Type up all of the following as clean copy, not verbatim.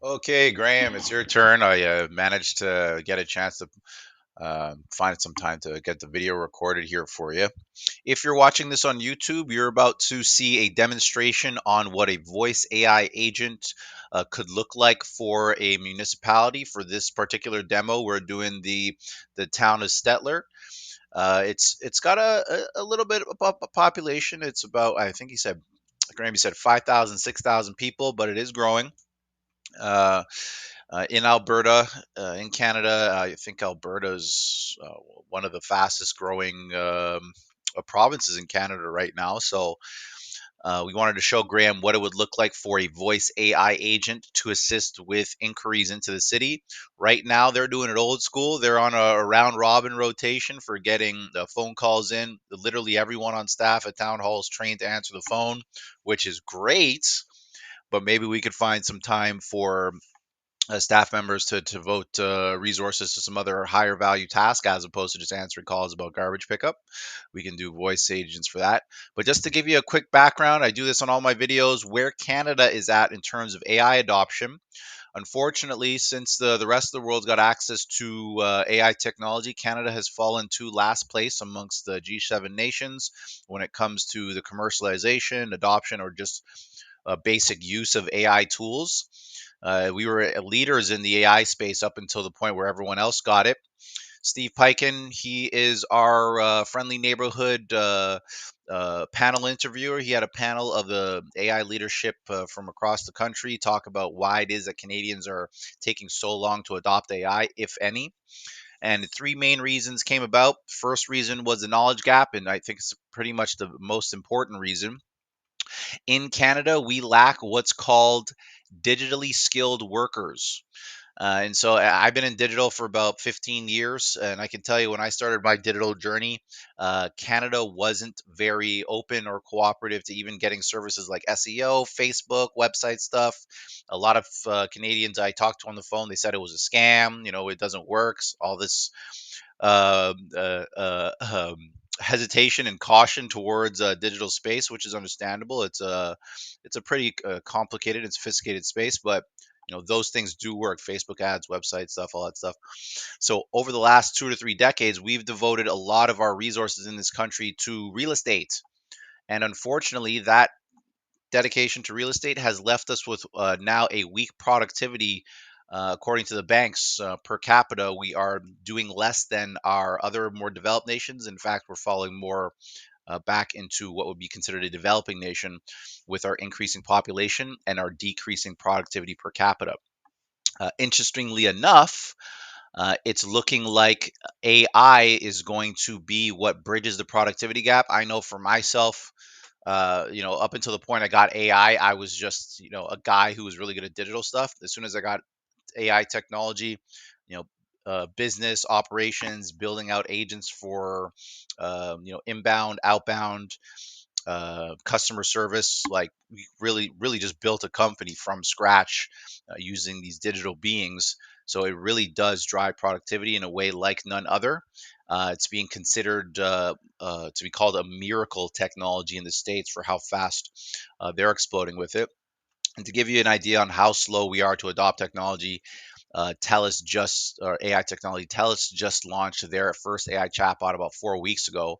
Okay, Graham, it's your turn. I managed to get a chance to find some time to get the video recorded here for you. If you're watching this on YouTube, you're about to see a demonstration on what a voice AI agent could look like for a municipality. For this particular demo, we're doing the town of Stettler. It's got a little bit of a population. It's about, I think he said, Graham, he said 5,000, 6,000 people, but it is growing. Uh, in Alberta, in Canada. I think Alberta's one of the fastest growing provinces in Canada right now. So we wanted to show Graham what it would look like for a voice AI agent to assist with inquiries into the city. Right now, they're doing it old school. They're on a round robin rotation for getting the phone calls in. Literally everyone on staff at town hall is trained to answer the phone, which is great. But maybe we could find some time for staff members to devote resources to some other higher value task as opposed to just answering calls about garbage pickup. We can do voice agents for that. But just to give you a quick background, I do this on all my videos where Canada is at in terms of AI adoption. Unfortunately, since the rest of the world's got access to AI technology, Canada has fallen to last place amongst the G7 nations when it comes to the commercialization, adoption, or just basic use of AI tools. We were leaders in the AI space up until the point where everyone else got it. Steve Piken, he is our friendly neighborhood panel interviewer. He had a panel of the AI leadership from across the country talk about why it is that Canadians are taking so long to adopt AI, if any. And three main reasons came about. First reason was the knowledge gap, and I think it's pretty much the most important reason. In Canada, we lack what's called digitally skilled workers. And so I've been in digital for about 15 years. And I can tell you when I started my digital journey, Canada wasn't very open or cooperative to even getting services like SEO, Facebook, website stuff. A lot of Canadians I talked to on the phone, they said it was a scam, it doesn't work, all this uh, uh, uh, um, hesitation and caution towards digital space, which is understandable. It's a pretty complicated and sophisticated space, but those things do work. Facebook ads, website stuff, all that stuff. So over the last 2 to 3 decades, we've devoted a lot of our resources in this country to real estate, and unfortunately, that dedication to real estate has left us with now a weak productivity. According to the banks, per capita, we are doing less than our other more developed nations. In fact, we're falling more back into what would be considered a developing nation with our increasing population and our decreasing productivity per capita. Interestingly enough, it's looking like AI is going to be what bridges the productivity gap. I know for myself, up until the point I got AI, I was just, a guy who was really good at digital stuff. As soon as I got AI technology, you know, business operations, building out agents for, inbound, outbound, customer service. Like we really, really just built a company from scratch using these digital beings. So it really does drive productivity in a way like none other. It's being considered to be called a miracle technology in the States for how fast they're exploding with it. And to give you an idea on how slow we are to adopt technology, TELUS just, or AI technology, TELUS just launched their first AI chatbot about 4 weeks ago.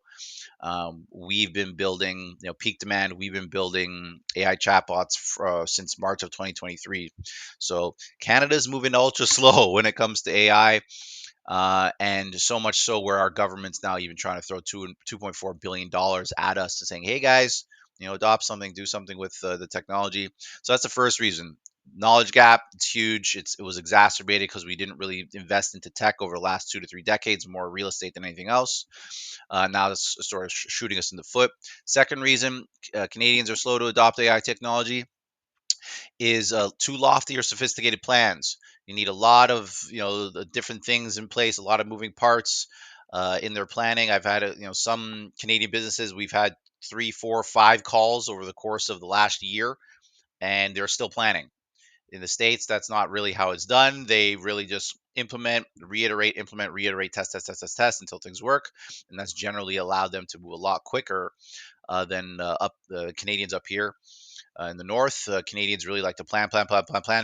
We've been building, peak demand. We've been building AI chatbots since March of 2023. So Canada's moving ultra slow when it comes to AI. And so much so where our government's now even trying to throw $2.4 billion at us and saying, hey guys, adopt something, do something with the technology. So that's the first reason. Knowledge gap, it's huge. It was exacerbated because we didn't really invest into tech over the last 2 to 3 decades, more real estate than anything else. Now it's sort of shooting us in the foot. Second reason, Canadians are slow to adopt AI technology is too lofty or sophisticated plans. You need a lot of the different things in place, a lot of moving parts in their planning. I've had some Canadian businesses. We've had three, four, five calls over the course of the last year, and they're still planning. In the States, that's not really how it's done. They really just implement, reiterate, test, test, test, test, test until things work, and that's generally allowed them to move a lot quicker than up the Canadians up here. In the north, Canadians really like to plan,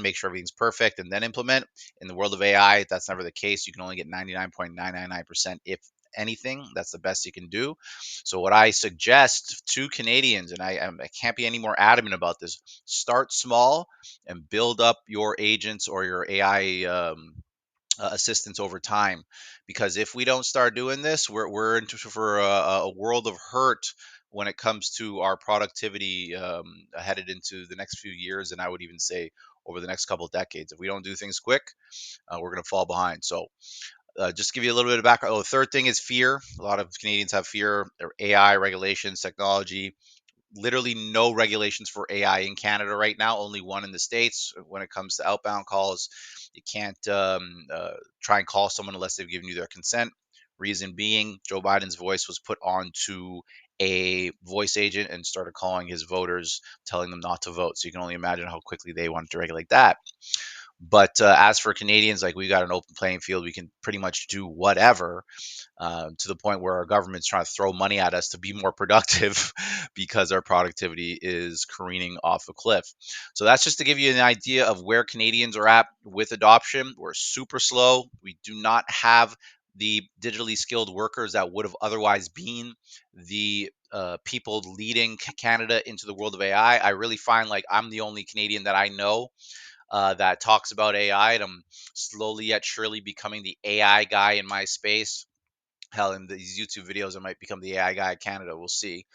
make sure everything's perfect, and then implement. In the world of AI, that's never the case. You can only get 99.999%, if anything. That's the best you can do. So, what I suggest to Canadians, and I can't be any more adamant about this, start small and build up your agents or your AI assistance over time, because if we don't start doing this, we're into for a world of hurt when it comes to our productivity, headed into the next few years, and I would even say over the next couple of decades. If we don't do things quick, we're going to fall behind. So just to give you a little bit of background. Oh, the third thing is fear. A lot of Canadians have fear. AI regulations, technology, literally no regulations for AI in Canada right now, only one in the States. When it comes to outbound calls, you can't try and call someone unless they've given you their consent. Reason being, Joe Biden's voice was put onto a voice agent and started calling his voters, telling them not to vote. So you can only imagine how quickly they wanted to regulate that. But as for Canadians, like, we got an open playing field. We can pretty much do whatever, to the point where our government's trying to throw money at us to be more productive because our productivity is careening off a cliff. So that's just to give you an idea of where Canadians are at with adoption. We're super slow. We do not have the digitally skilled workers that would have otherwise been the people leading Canada into the world of AI. I really find like I'm the only Canadian that I know that talks about AI, and I'm slowly yet surely becoming the AI guy in my space. Hell, in these YouTube videos, I might become the AI guy in Canada. We'll see.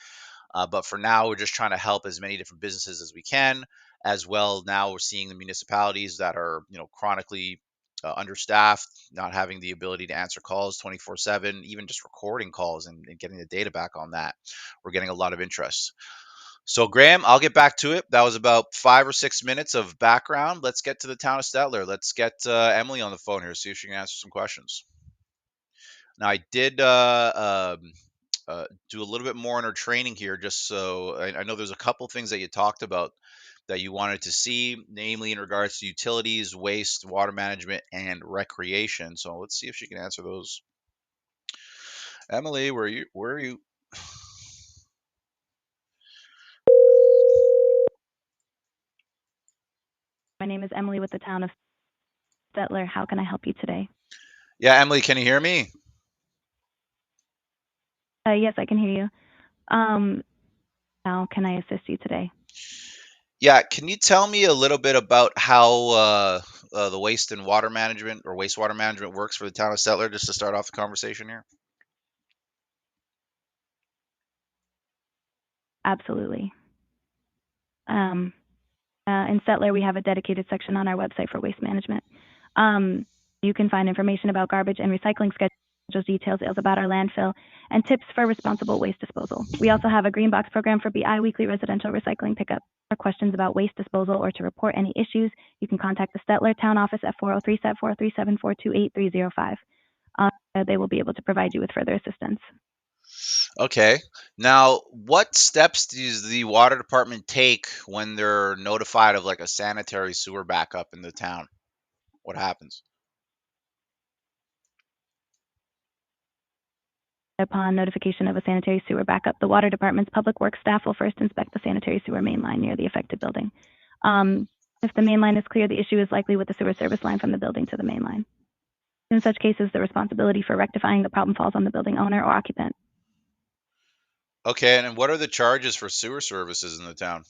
But for now, we're just trying to help as many different businesses as we can. As well, now we're seeing the municipalities that are, chronically understaffed, not having the ability to answer calls 24/7, even just recording calls and getting the data back on that. We're getting a lot of interest. So, Graham, I'll get back to it. That was about 5 or 6 minutes of background. Let's get to the town of Stettler. Let's get Emily on the phone here, see if she can answer some questions. Now, I did do a little bit more in her training here, just so I know there's a couple things that you talked about that you wanted to see, namely in regards to utilities, waste, water management, and recreation. So let's see if she can answer those. Emily, where are you? My name is Emily with the town of Stettler. How can I help you today? Yeah, Emily, can you hear me? Yes, I can hear you. Um, how can I assist you today? Yeah, can you tell me a little bit about how the waste and water management or wastewater management works for the town of Stettler, just to start off the conversation here? Absolutely. Um, in Stettler, we have a dedicated section on our website for waste management. You can find information about garbage and recycling schedules, details about our landfill, and tips for responsible waste disposal. We also have a green box program for bi-weekly residential recycling pickup. For questions about waste disposal or to report any issues, you can contact the Stettler Town Office at 403-743-742-8305. They will be able to provide you with further assistance. Okay. Now, what steps does the water department take when they're notified of like a sanitary sewer backup in the town? What happens? Upon notification of a sanitary sewer backup, the water department's public works staff will first inspect the sanitary sewer main line near the affected building. If the main line is clear, the issue is likely with the sewer service line from the building to the main line. In such cases, the responsibility for rectifying the problem falls on the building owner or occupant. Okay, and what are the charges for sewer services in the town?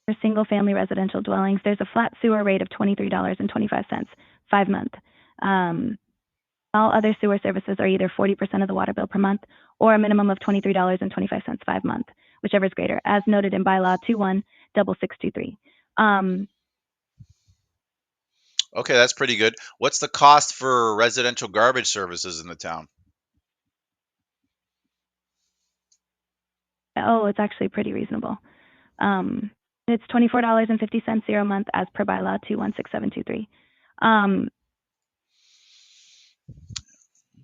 For single-family residential dwellings, there's a flat sewer rate of $23.25, 5-month. All other sewer services are either 40% of the water bill per month or a minimum of $23.25, 5-month, whichever is greater, as noted in bylaw 216623. Okay, that's pretty good. What's the cost for residential garbage services in the town? Oh, it's actually pretty reasonable. It's $24.50 0 month as per bylaw 216723.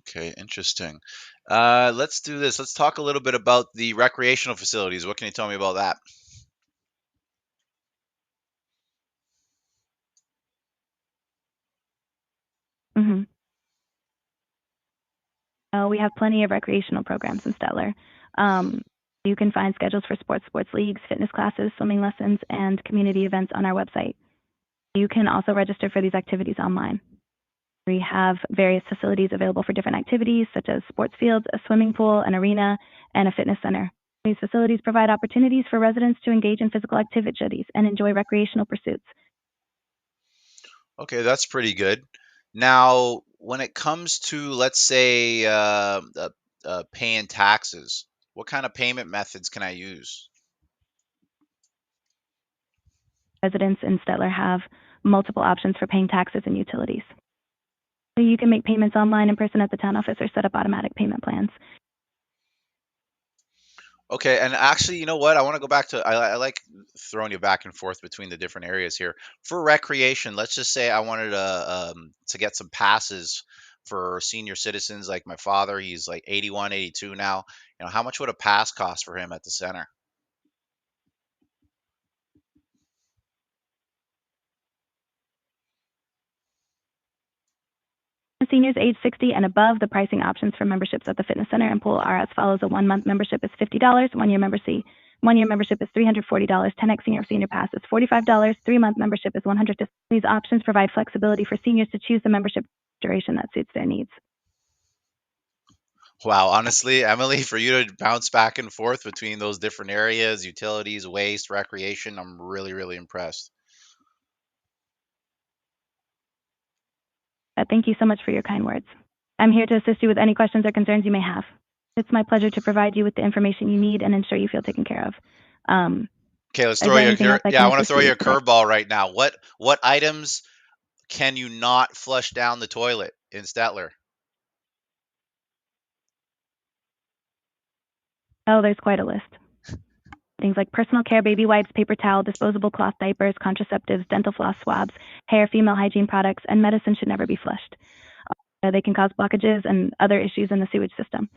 Okay, interesting. Let's do this. Let's talk a little bit about the recreational facilities. What can you tell me about that? Mm-hmm. We have plenty of recreational programs in Stettler. You can find schedules for sports leagues, fitness classes, swimming lessons, and community events on our website. You can also register for these activities online. We have various facilities available for different activities, such as sports fields, a swimming pool, an arena, and a fitness center. These facilities provide opportunities for residents to engage in physical activities and enjoy recreational pursuits. Okay, that's pretty good. Now, when it comes to, let's say, paying taxes, what kind of payment methods can I use? Residents in Stettler have multiple options for paying taxes and utilities. So you can make payments online, in person at the town office, or set up automatic payment plans. Okay, and actually, you know what? I want to go back to I like throwing you back and forth between the different areas here. For recreation, let's just say I wanted to get some passes for senior citizens like my father. He's like 81, 82 now. How much would a pass cost for him at the center? For seniors age 60 and above, the pricing options for memberships at the fitness center and pool are as follows. A 1-month membership is $50. One-year membership is $340. 10x senior pass is $45. 3-month membership is $100. These options provide flexibility for seniors to choose the membership duration that suits their needs. Wow, honestly, Emily, for you to bounce back and forth between those different areas, utilities, waste, recreation, I'm really, really impressed. Thank you so much for your kind words. I'm here to assist you with any questions or concerns you may have. It's my pleasure to provide you with the information you need and ensure you feel taken care of. Okay, let's Is throw there you anything else I yeah, can I want to assist throw you you a with today? curveball right now. What items can you not flush down the toilet in Stettler? Oh, there's quite a list. Things like personal care, baby wipes, paper towel, disposable cloth diapers, contraceptives, dental floss swabs, hair, female hygiene products, and medicine should never be flushed. They can cause blockages and other issues in the sewage system.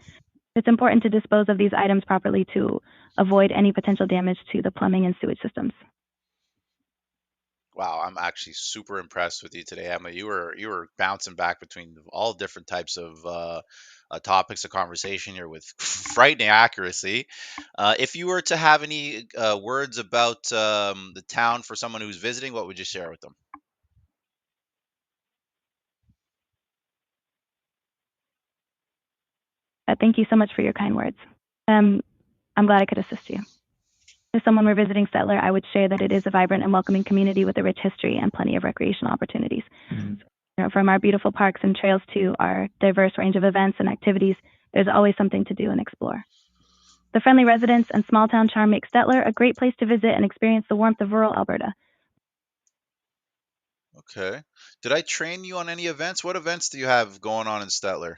It's important to dispose of these items properly to avoid any potential damage to the plumbing and sewage systems. Wow, I'm actually super impressed with you today, Emma. You were bouncing back between all different types of topics of conversation here with frightening accuracy. If you were to have any words about the town for someone who's visiting, what would you share with them? Thank you so much for your kind words. I'm glad I could assist you. If someone were visiting Stettler, I would share that it is a vibrant and welcoming community with a rich history and plenty of recreational opportunities. From our beautiful parks and trails to our diverse range of events and activities, there's always something to do and explore. The friendly residents and small town charm make Stettler a great place to visit and experience the warmth of rural Alberta. Okay. Did I train you on any events? What events do you have going on in Stettler?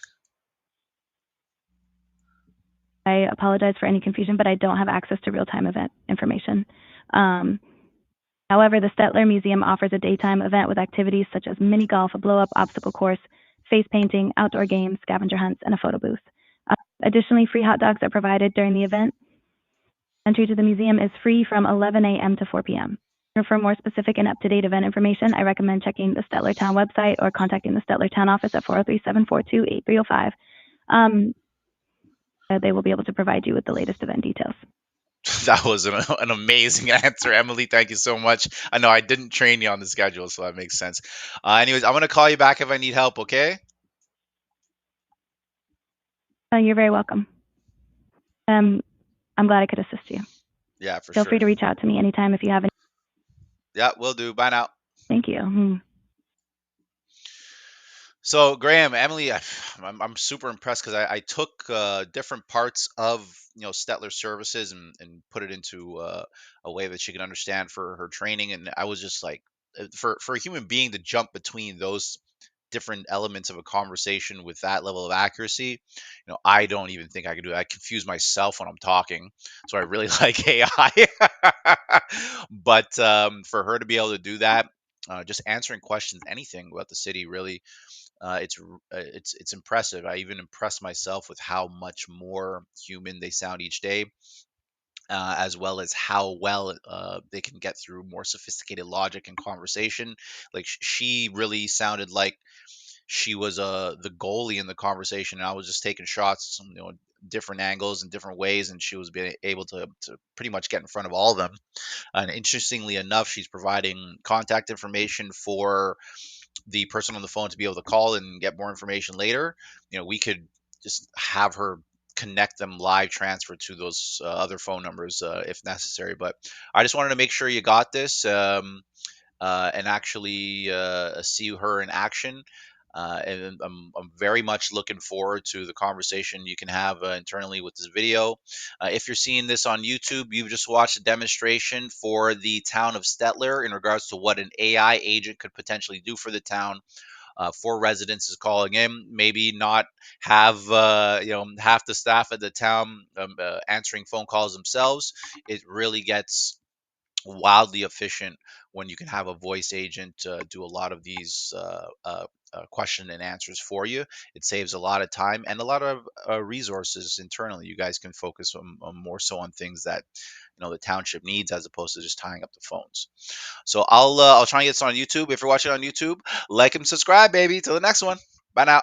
I apologize for any confusion, but I don't have access to real-time event information. However, the Stettler Museum offers a daytime event with activities such as mini golf, a blow-up obstacle course, face painting, outdoor games, scavenger hunts, and a photo booth. Additionally, free hot dogs are provided during the event. Entry to the museum is free from 11 a.m. to 4 p.m. For more specific and up-to-date event information, I recommend checking the Stettler Town website or contacting the Stettler Town office at 403-742-8305. They will be able to provide you with the latest event details. That was an amazing answer, Emily. Thank you so much. I know I didn't train you on the schedule, so that makes sense. Anyways, I'm going to call you back if I need help, okay? You're very welcome. I'm glad I could assist you. Yeah, for Feel sure. free to reach out to me anytime if you have any. Yeah, will do. Bye now. Thank you. So, Graham, Emily, I'm super impressed because I took different parts of Stettler services and put it into a way that she can understand for her training, and I was just like, for a human being to jump between those different elements of a conversation with that level of accuracy, I don't even think I could do it. I confuse myself when I'm talking, so I really like AI. But for her to be able to do that, just answering questions, anything about the city, really, it's impressive. I even impress myself with how much more human they sound each day, as well as how well they can get through more sophisticated logic and conversation. Like she really sounded like she was the goalie in the conversation, and I was just taking shots, different angles and different ways, and she was being able to pretty much get in front of all of them. And interestingly enough, she's providing contact information for the person on the phone to be able to call and get more information later. We could just have her connect them live transfer to those other phone numbers if necessary. But I just wanted to make sure you got this. And actually see her in action. And I'm very much looking forward to the conversation you can have internally with this video. If you're seeing this on YouTube, you've just watched a demonstration for the town of Stettler in regards to what an AI agent could potentially do for the town. For residents is calling in, maybe not have half the staff at the town answering phone calls themselves. It really gets wildly efficient when you can have a voice agent do a lot of these question and answers for you. It saves a lot of time and a lot of resources internally. You guys can focus on more so on things that the township needs as opposed to just tying up the phones. So I'll try and get this on YouTube. If you're watching on YouTube, like and subscribe, baby. Till the next one. Bye now.